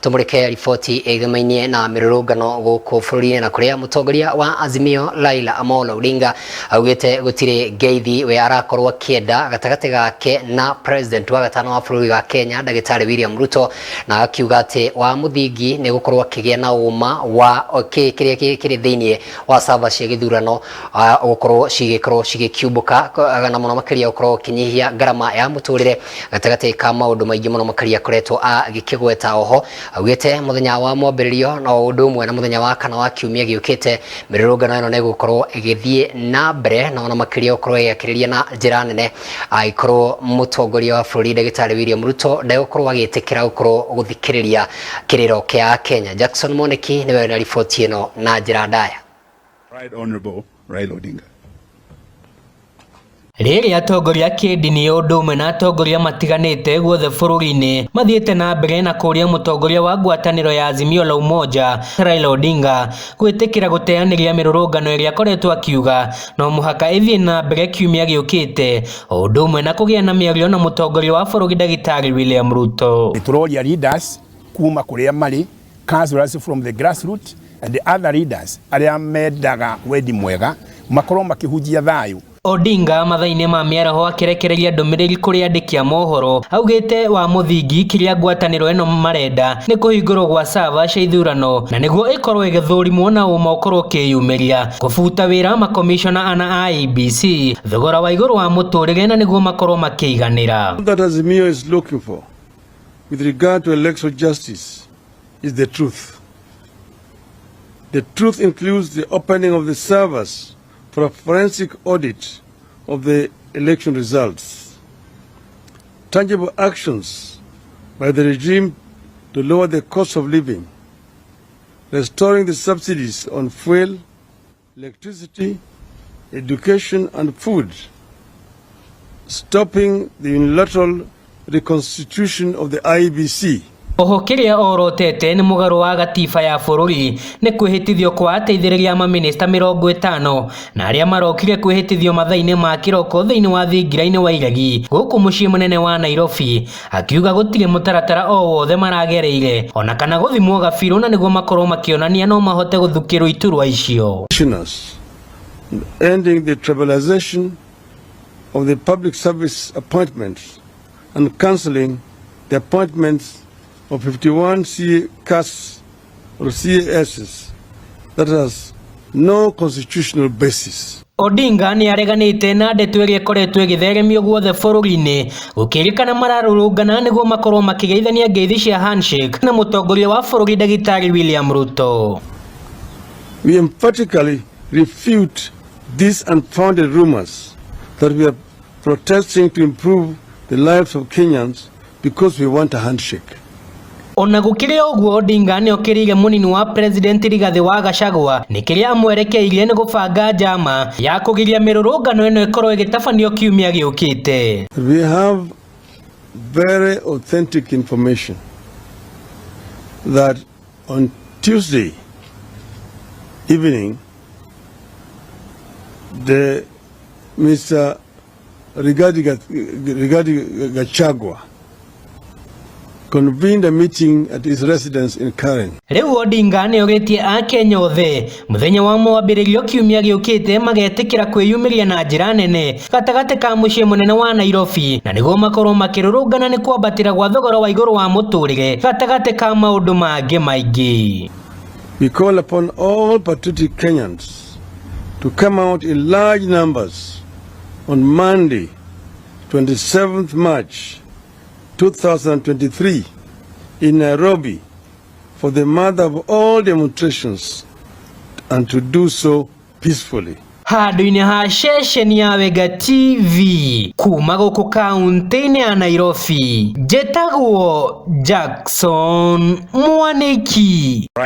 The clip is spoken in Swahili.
tumurike ripoti egemainie na mirurungano guku bururi na kuria mutongoria wa Azimio Raila Amolo Odinga augite gutire Geithi we arakorwo kienda gatagate gake na president wa gatano wa bururi wa Kenya Dagitari William Ruto na akiuga ati wa muthingi ni gukorwo kigia na uma wa kiria kiri thiini wa sava cia githurano gukorwo cigikiumbuka na muno makiria gukorwo kinyihia garama ya muturire gatagate ka maundu maingi muno makiria koretwo agikigweta oho augite muthenya wa mwambiririo na undu umwe na muthenya wa kana wa kiumia giukite mirurungano ino ne gukorwo igithie na mbere na ona makiria gukorwo yakiriria na njira nene aikorwo mutongoria wa bururi Dagitari William Ruto ndagukorwo agitikira gukorwo guthikiriria kiriro kia Kenya. Jackson Moneki niwe na ripoti ino na njira ndaya. Right Honorable Raila Odinga. Riri atongoria kidini undu umwe na atongoria matiganite guothe bururi-ini mathiete na mbere na kuria mutongoria wa ngwataniro ya Azimio la Umoja Raila Odinga gwitikira guteaniria mirurungano iria akoretwo akiuga no muhaka ithie na mbere kiumia giukite undu umwe na kugia na miario na mutongoria wa bururi Dagitari William Ruto. Turoria leaders kuma kuria mari councillors from the grassroots and the other leaders aria mendaga wendi mwega makorwo makihujia thayu. Odinga mathaine ma miaraho akirekereria ndumiriri kuri andiki a mohoro augite wa muthingi kiria ngwataniro eno marenda ni kuhingurwo gwa sava cia ithurano na niguo ikorwo igithurimwo na uma ukorwo kiyumiria kubuta wira ma commissioner ana IEBC thogora wa iguru wa muturire na niguo makorwo makiiganira. That Azimio is looking for with regard to electoral justice is the truth. The truth includes the opening of the servers for a forensic audit of the election results, tangible actions by the regime to lower the cost of living, restoring the subsidies on fuel, electricity, education and food, stopping the unilateral reconstitution of the IEBC. Oho kiria orotete ni mugaru wa gatiba ya bururi ni kwihitithio kwa ateithiriria ma minister 50 na aria marokire kwihitithio mathaine ma kiroko thiini wa thingiraini wa iregi guku mucii munene wa Nairobi akiuga gutire mutaratara o wothe maragereire ona kana guthimwo gabiru na niguo makorwo makionania no mahote guthukirwo iturwa icio. Ending the tribalization of the public service appointments and cancelling the appointments of 51 CAS or CASs that has no constitutional basis. Odinga ni areganite na ndeto iria ikoretwo igitheremio guothe bururi-ini gukirikana mararurungana niguo makorwo makigeithania ngeithi cia handshake na mutongoria wa bururi Dagitari William Ruto. We emphatically refute these unfounded rumors that we are protesting to improve the lives of Kenyans because we want a handshake. Ona gukire uguo Odinga ni okirire munini wa president Rigathi wa Gachagua ni kiria amwerekeirie ni gubanga njama ya kugiria mirurungano eno ikorwo igitabanio kiumia giukite. We have very authentic information that on Tuesday evening the Mr. Rigathi Gachagua convened a meeting at his residence in Karen. Riu Odinga ni ogetie a Kenya othe muthenya wa mwambiririo kiumia giukite magetikira kwiyumiria na njira nene gatagate ka mucii munene wa Nairobi na niguo makorwo makirurungana ni kwambatira gwa thogora wa iguru wa muturire gatagate ka maundu mangi maingi. We call upon all patriotic Kenyans to come out in large numbers on Monday, 27th March 2023 in Nairobi for the mother of all demonstrations and to do so peacefully. Handu-ini ha ceceni ya Wega TV kuma guku kaunti-ini ya Nairobi, njĩtagwo Jackson Moneki.